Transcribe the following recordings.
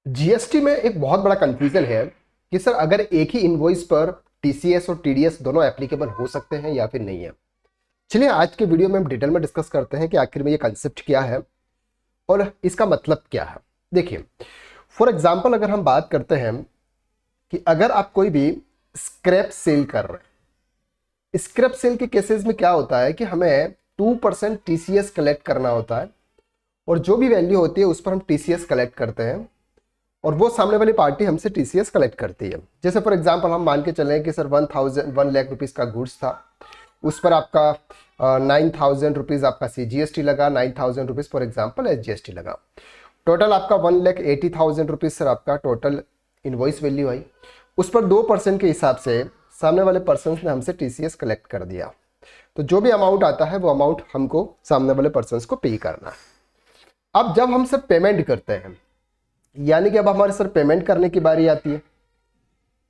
GST में एक बहुत बड़ा कंफ्यूजन है कि सर अगर एक ही इनवॉइस पर टीसीएस और टीडीएस दोनों एप्लीकेबल हो सकते हैं या फिर नहीं है। चलिए आज के वीडियो में हम डिटेल में डिस्कस करते हैं कि आखिर में ये कंसेप्ट क्या है और इसका मतलब क्या है। देखिए, फॉर एग्जाम्पल अगर हम बात करते हैं कि अगर आप कोई भी स्क्रैप सेल कर रहे हैं, स्क्रैप सेल के केसेस में क्या होता है कि हमें 2% टीसीएस कलेक्ट करना होता है और जो भी वैल्यू होती है उस पर हम टीसीएस कलेक्ट करते हैं और वो सामने वाली पार्टी हमसे टीसीएस कलेक्ट करती है। जैसे फॉर एग्जांपल हम मान के चलें कि सर 1 लाख रुपीज़ का गुड्स था, उस पर आपका 9,000 रुपीज़ आपका CGST लगा, 9,000 रुपीज़ फॉर एग्जांपल SGST लगा। टोटल आपका 1,80,000 रुपीज़ सर आपका टोटल इनवॉइस वैल्यू आई। उस पर 2% के हिसाब से सामने वाले पर्सन ने हमसे टीसीएस कलेक्ट कर दिया। तो जो भी अमाउंट आता है वो अमाउंट हमको सामने वाले पर्सन को पे करना है। अब जब हम सब पेमेंट करते हैं, यानी कि अब हमारे सर पेमेंट करने की बारी आती है।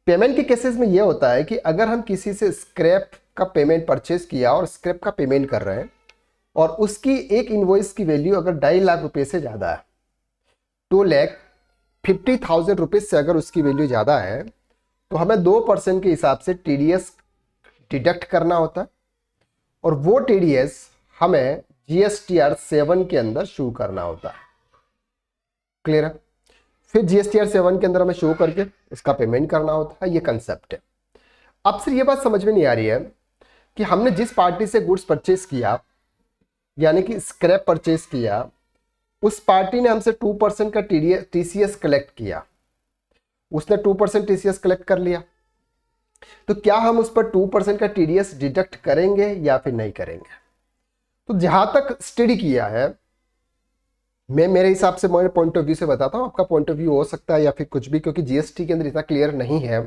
पेमेंट के केसेस में यह होता है कि अगर हम किसी से स्क्रैप का पेमेंट परचेज किया और स्क्रैप का पेमेंट कर रहे हैं और उसकी एक इनवॉइस की वैल्यू अगर 2.5 लाख रुपए से ज़्यादा है, 2,50,000 रुपीज़ से अगर उसकी वैल्यू ज़्यादा है तो हमें 2% के हिसाब से टीडीएस डिडक्ट करना होता है और वो टीडीएस हमें GSTR 7 के अंदर शो करना होता है। क्लियर है? फिर GSTR 7 के अंदर हमें शो करके इसका पेमेंट करना होता है। ये कंसेप्ट है। अब सिर्फ ये बात समझ में नहीं आ रही है कि हमने जिस पार्टी से गुड्स परचेज किया, यानी कि स्क्रैप परचेज किया, उस पार्टी ने हमसे 2% का TCS कलेक्ट किया। उसने 2% TCS कलेक्ट कर लिया, तो क्या हम उस पर 2% का TDS डिडक्ट करेंगे या फिर नहीं करेंगे? तो जहां तक स्टडी किया है, मैं मेरे हिसाब से मेरे पॉइंट ऑफ व्यू से बताता हूँ, आपका पॉइंट ऑफ व्यू हो सकता है या फिर कुछ भी, क्योंकि जीएसटी के अंदर इतना क्लियर नहीं है।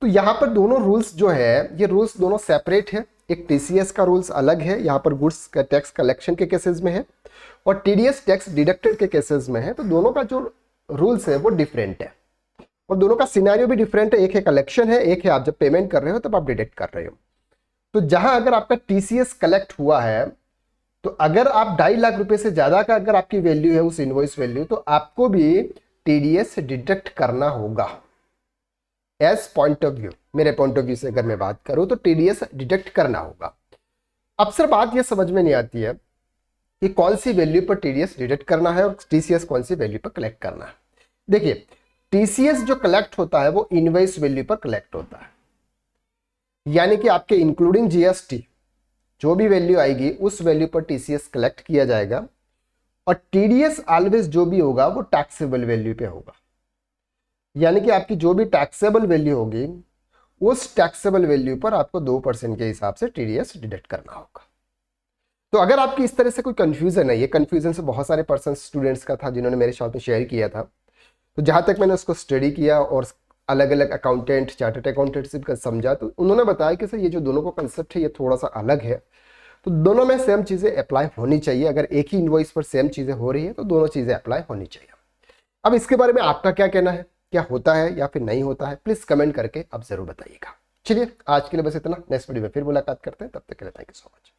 तो यहाँ पर दोनों रूल्स जो है, ये रूल्स दोनों सेपरेट है। एक टीसीएस का रूल्स अलग है, यहाँ पर गुड्स का टैक्स कलेक्शन के केसेस में है, और टीडीएस टैक्स डिडक्टेड के केसेस में है। तो दोनों का जो रूल्स है वो डिफरेंट है और दोनों का सिनेरियो भी डिफरेंट है। एक है कलेक्शन है, एक है आप जब पेमेंट कर रहे हो तब आप डिडक्ट कर रहे हो। तो जहां अगर आपका टीसीएस कलेक्ट हुआ है, तो अगर आप 2.5 लाख रुपए से ज्यादा का अगर आपकी वैल्यू है उस इनवॉइस वैल्यू, तो आपको भी टीडीएस डिडक्ट करना होगा। एज पॉइंट ऑफ व्यू, मेरे पॉइंट ऑफ व्यू से अगर मैं बात करूं तो टीडीएस डिडक्ट करना होगा। अब सर बात यह समझ में नहीं आती है कि कौन सी वैल्यू पर टीडीएस डिडक्ट करना है और टीसीएस कौन सी वैल्यू पर कलेक्ट करना है। देखिए, टीसीएस जो कलेक्ट होता है वो इनवॉइस वैल्यू पर कलेक्ट होता है, यानी कि आपके इंक्लूडिंग जीएसटी जो भी वैल्यू आएगी उस वैल्यू पर टीसीएस कलेक्ट किया जाएगा और टीडीएस ऑलवेज जो भी होगा वो टैक्सेबल वैल्यू पे होगा। यानी कि आपकी जो भी टैक्सेबल वैल्यू होगी उस टैक्सेबल वैल्यू पर आपको 2% के हिसाब से टीडीएस डिडक्ट करना होगा। तो अगर आपकी इस तरह से कोई कंफ्यूजन है, ये कंफ्यूजन से बहुत सारे पर्सन स्टूडेंट्स का था जिन्होंने मेरे साथ में शेयर किया था। तो जहां तक मैंने उसको स्टडी किया और अलग अलग अकाउंटेंट, चार्टर्ड अकाउंटेंटशिप का समझा, तो उन्होंने बताया कि सर ये जो दोनों का कंसेप्ट है ये थोड़ा सा अलग है। तो दोनों में सेम चीज़ें अप्लाई होनी चाहिए। अगर एक ही इनवॉइस पर सेम चीज़ें हो रही है तो दोनों चीज़ें अप्लाई होनी चाहिए। अब इसके बारे में आपका क्या कहना है, क्या होता है या फिर नहीं होता है, प्लीज़ कमेंट करके आप जरूर बताइएगा। चलिए आज के लिए बस इतना, नेक्स्ट वीडियो में फिर मुलाकात करते हैं, तब तक के लिए थैंक यू सो मच।